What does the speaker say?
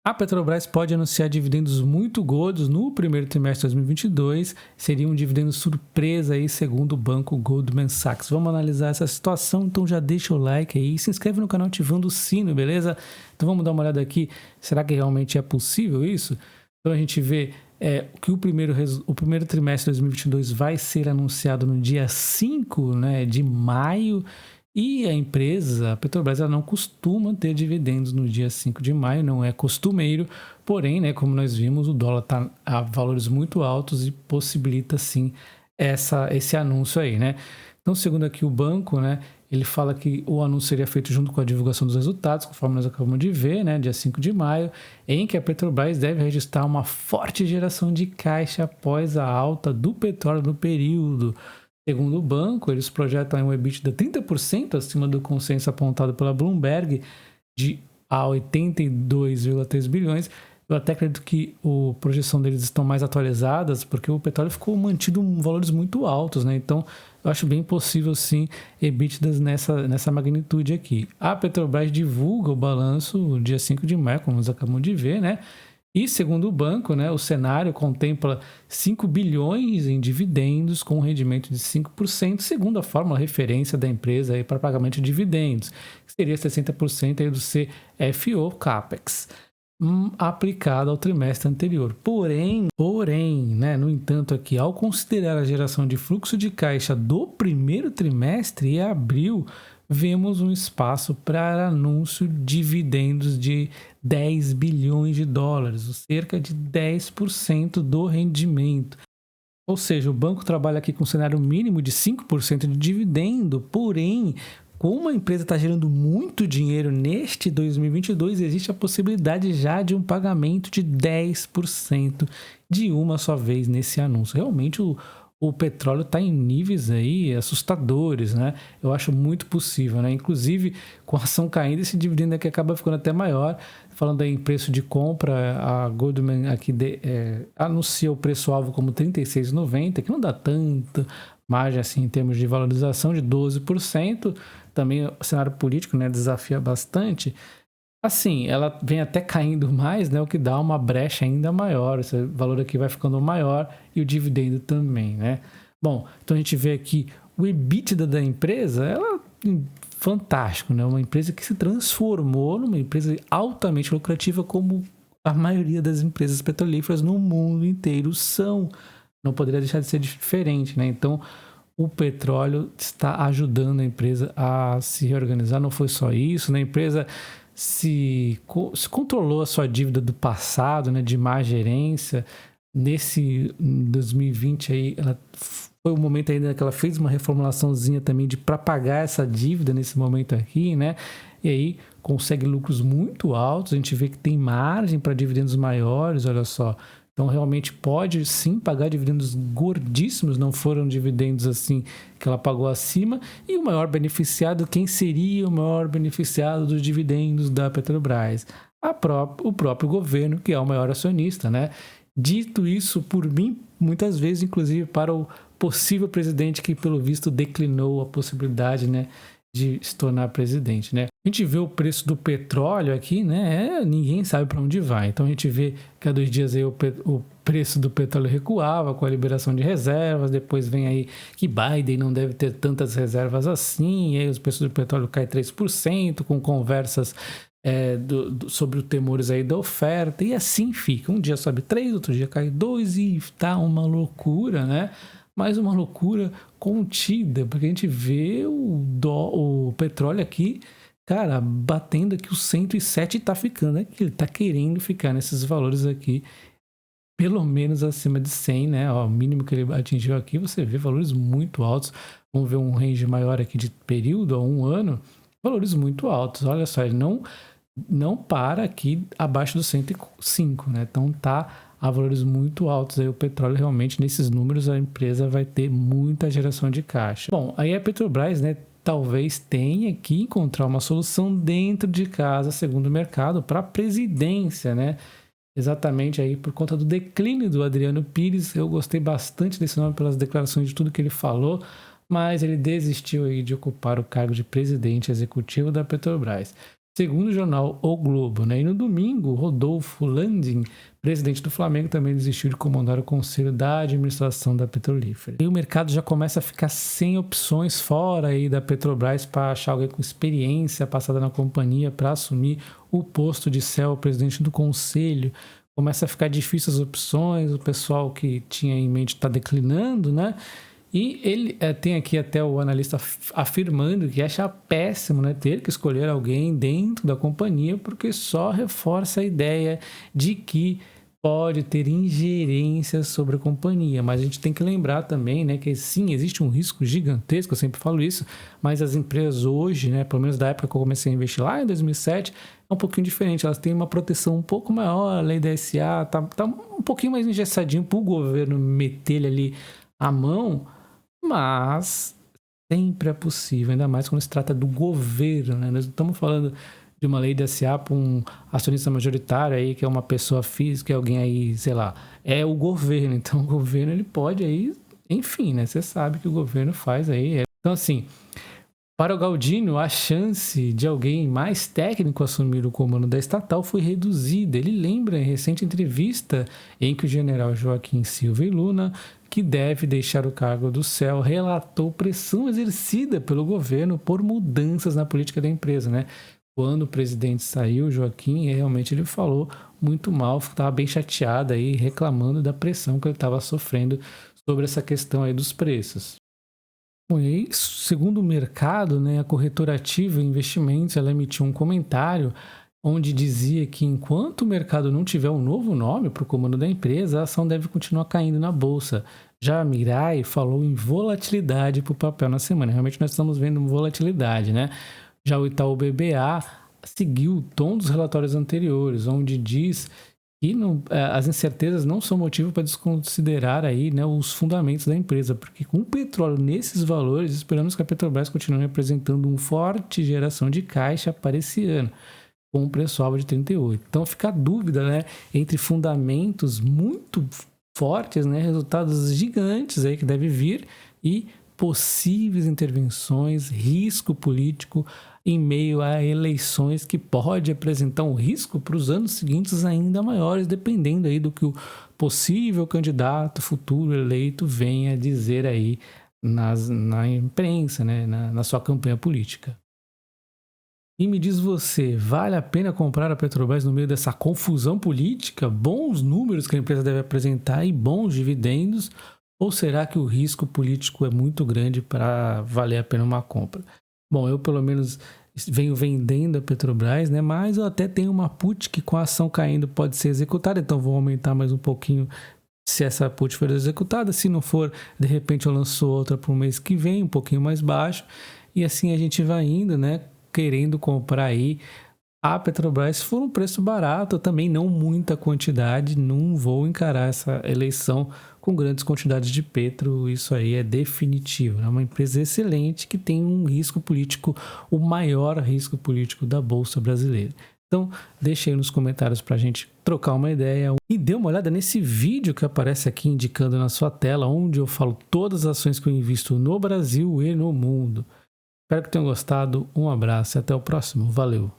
A Petrobras pode anunciar dividendos muito gordos no primeiro trimestre de 2022. Seria um dividendo surpresa aí, segundo o banco Goldman Sachs. Vamos analisar essa situação, então já deixa o like aí, se inscreve no canal ativando o sino, beleza? Então vamos dar uma olhada aqui, será que realmente é possível isso? Então a gente vê que o primeiro trimestre de 2022 vai ser anunciado no dia 5, né, de maio. E a empresa, a Petrobras, ela não costuma ter dividendos no dia 5 de maio, não é costumeiro, porém, né, como nós vimos, o dólar está a valores muito altos e possibilita, sim, esse anúncio aí, né? Então, segundo aqui o banco, né, ele fala que o anúncio seria feito junto com a divulgação dos resultados, conforme nós acabamos de ver, né, dia 5 de maio, em que a Petrobras deve registrar uma forte geração de caixa após a alta do petróleo no período. Segundo o banco, eles projetam um EBITDA 30% acima do consenso apontado pela Bloomberg a 82,3 bilhões. Eu até acredito que a projeção deles estão mais atualizadas, porque o petróleo ficou mantido em valores muito altos, né? Então, eu acho bem possível, sim, EBITDAs nessa magnitude aqui. A Petrobras divulga o balanço no dia 5 de maio, como nós acabamos de ver, né? E, segundo o banco, né, o cenário contempla 5 bilhões em dividendos com um rendimento de 5%, segundo a fórmula referência da empresa aí para pagamento de dividendos, que seria 60% aí do CFO CAPEX, aplicado ao trimestre anterior. Porém, né, no entanto, aqui, ao considerar a geração de fluxo de caixa do primeiro trimestre e abril, vemos um espaço para anúncio de dividendos de 10 bilhões de dólares, ou cerca de 10% do rendimento. Ou seja, o banco trabalha aqui com um cenário mínimo de 5% de dividendo, porém, como a empresa está gerando muito dinheiro neste 2022, existe a possibilidade já de um pagamento de 10% de uma só vez nesse anúncio. Realmente, o petróleo está em níveis aí assustadores, né? Eu acho muito possível, né? Inclusive, com a ação caindo, esse dividendo aqui acaba ficando até maior. Falando aí em preço de compra, a Goldman aqui anuncia o preço-alvo como R$ 36,90, que não dá tanta margem assim em termos de valorização de 12%. Também o cenário político, né, desafia bastante. Assim, ela vem até caindo mais, né, o que dá uma brecha ainda maior. Esse valor aqui vai ficando maior e o dividendo também, né? Bom, então a gente vê aqui o EBITDA da empresa, ela fantástico, né? Uma empresa que se transformou numa empresa altamente lucrativa, como a maioria das empresas petrolíferas no mundo inteiro são. Não poderia deixar de ser diferente, né? Então, o petróleo está ajudando a empresa a se reorganizar. Não foi só isso, né? A empresa se controlou a sua dívida do passado, né, de má gerência. Nesse 2020 aí, foi o momento ainda que ela fez uma reformulaçãozinha também para pagar essa dívida nesse momento aqui, né? E aí consegue lucros muito altos. A gente vê que tem margem para dividendos maiores, olha só. Então, realmente pode sim pagar dividendos gordíssimos, não foram dividendos assim que ela pagou acima. E o maior beneficiado, quem seria o maior beneficiado dos dividendos da Petrobras? O próprio governo, que é o maior acionista, né? Dito isso por mim, muitas vezes, inclusive para o possível presidente que, pelo visto, declinou a possibilidade, né, de se tornar presidente, né? A gente vê o preço do petróleo aqui, né? Ninguém sabe para onde vai. Então a gente vê que há 2 dias aí o preço do petróleo recuava com a liberação de reservas. Depois vem aí que Biden não deve ter tantas reservas assim. E aí os preços do petróleo caem 3%, com conversas sobre os temores aí da oferta. E assim fica. Um dia sobe 3, outro dia cai 2 e tá uma loucura, né? Mas uma loucura contida, porque a gente vê o petróleo aqui, cara, batendo aqui o 107 e tá ficando aqui. Ele tá querendo ficar nesses valores aqui, pelo menos acima de 100, né? Ó, o mínimo que ele atingiu aqui, você vê valores muito altos. Vamos ver um range maior aqui de período, a 1 ano, valores muito altos. Olha só, ele não para aqui abaixo do 105, né? Então tá a valores muito altos aí o petróleo. Realmente, nesses números, a empresa vai ter muita geração de caixa. Bom, aí a Petrobras, né, talvez tenha que encontrar uma solução dentro de casa, segundo o mercado, para a presidência, né? Exatamente aí por conta do declínio do Adriano Pires. Eu gostei bastante desse nome pelas declarações de tudo que ele falou, mas ele desistiu aí de ocupar o cargo de presidente executivo da Petrobras. segundo o jornal O Globo, né? E no domingo, Rodolfo Landim, presidente do Flamengo, também desistiu de comandar o conselho da administração da petrolífera. E o mercado já começa a ficar sem opções fora aí da Petrobras para achar alguém com experiência passada na companhia para assumir o posto de CEO, presidente do conselho. Começa a ficar difícil as opções, o pessoal que tinha em mente está declinando, né? E ele tem aqui até o analista afirmando que acha péssimo, né, ter que escolher alguém dentro da companhia, porque só reforça a ideia de que pode ter ingerência sobre a companhia. Mas a gente tem que lembrar também, né, que sim, existe um risco gigantesco, eu sempre falo isso, mas as empresas hoje, né, pelo menos da época que eu comecei a investir lá em 2007, é um pouquinho diferente. Elas têm uma proteção um pouco maior, a lei da SA tá um pouquinho mais engessadinho para o governo meter ali a mão, mas sempre é possível, ainda mais quando se trata do governo, né? Nós não estamos falando de uma lei da SA para um acionista majoritário aí, que é uma pessoa física, alguém aí, sei lá, é o governo. Então o governo ele pode aí, enfim, né? Você sabe que o governo faz aí. Então assim, para o Galdino, a chance de alguém mais técnico assumir o comando da estatal foi reduzida. Ele lembra em recente entrevista em que o general Joaquim Silva e Luna, que deve deixar o cargo do CEL, relatou pressão exercida pelo governo por mudanças na política da empresa, né? Quando o presidente saiu, Joaquim, realmente ele falou muito mal, estava bem chateado aí, reclamando da pressão que ele estava sofrendo sobre essa questão aí dos preços. Bom, e aí, segundo o mercado, né, a corretora Ativa Investimentos, ela emitiu um comentário onde dizia que enquanto o mercado não tiver um novo nome para o comando da empresa, a ação deve continuar caindo na bolsa. Já a Mirai falou em volatilidade para o papel na semana. Realmente nós estamos vendo volatilidade, né? Já o Itaú BBA seguiu o tom dos relatórios anteriores, onde diz que as incertezas não são motivo para desconsiderar aí, né, os fundamentos da empresa, porque com o petróleo nesses valores, esperamos que a Petrobras continue apresentando uma forte geração de caixa para esse ano, com um preço-alvo de 38. Então fica a dúvida, né, entre fundamentos muito fortes, né, resultados gigantes aí que deve vir e possíveis intervenções, risco político em meio a eleições que pode apresentar um risco para os anos seguintes ainda maiores, dependendo aí do que o possível candidato futuro eleito venha dizer aí na imprensa, né, na sua campanha política. E me diz você, vale a pena comprar a Petrobras no meio dessa confusão política? Bons números que a empresa deve apresentar e bons dividendos? Ou será que o risco político é muito grande para valer a pena uma compra? Bom, eu pelo menos venho vendendo a Petrobras, né? Mas eu até tenho uma put que com a ação caindo pode ser executada, então vou aumentar mais um pouquinho se essa put for executada. Se não for, de repente eu lanço outra para o mês que vem, um pouquinho mais baixo. E assim a gente vai indo, né? Querendo comprar aí a Petrobras, se for um preço barato, também não muita quantidade, não vou encarar essa eleição com grandes quantidades de petro, isso aí é definitivo. É uma empresa excelente que tem um risco político, o maior risco político da Bolsa Brasileira. Então, deixa aí nos comentários para a gente trocar uma ideia e dê uma olhada nesse vídeo que aparece aqui indicando na sua tela, onde eu falo todas as ações que eu invisto no Brasil e no mundo. Espero que tenham gostado, um abraço e até o próximo. Valeu!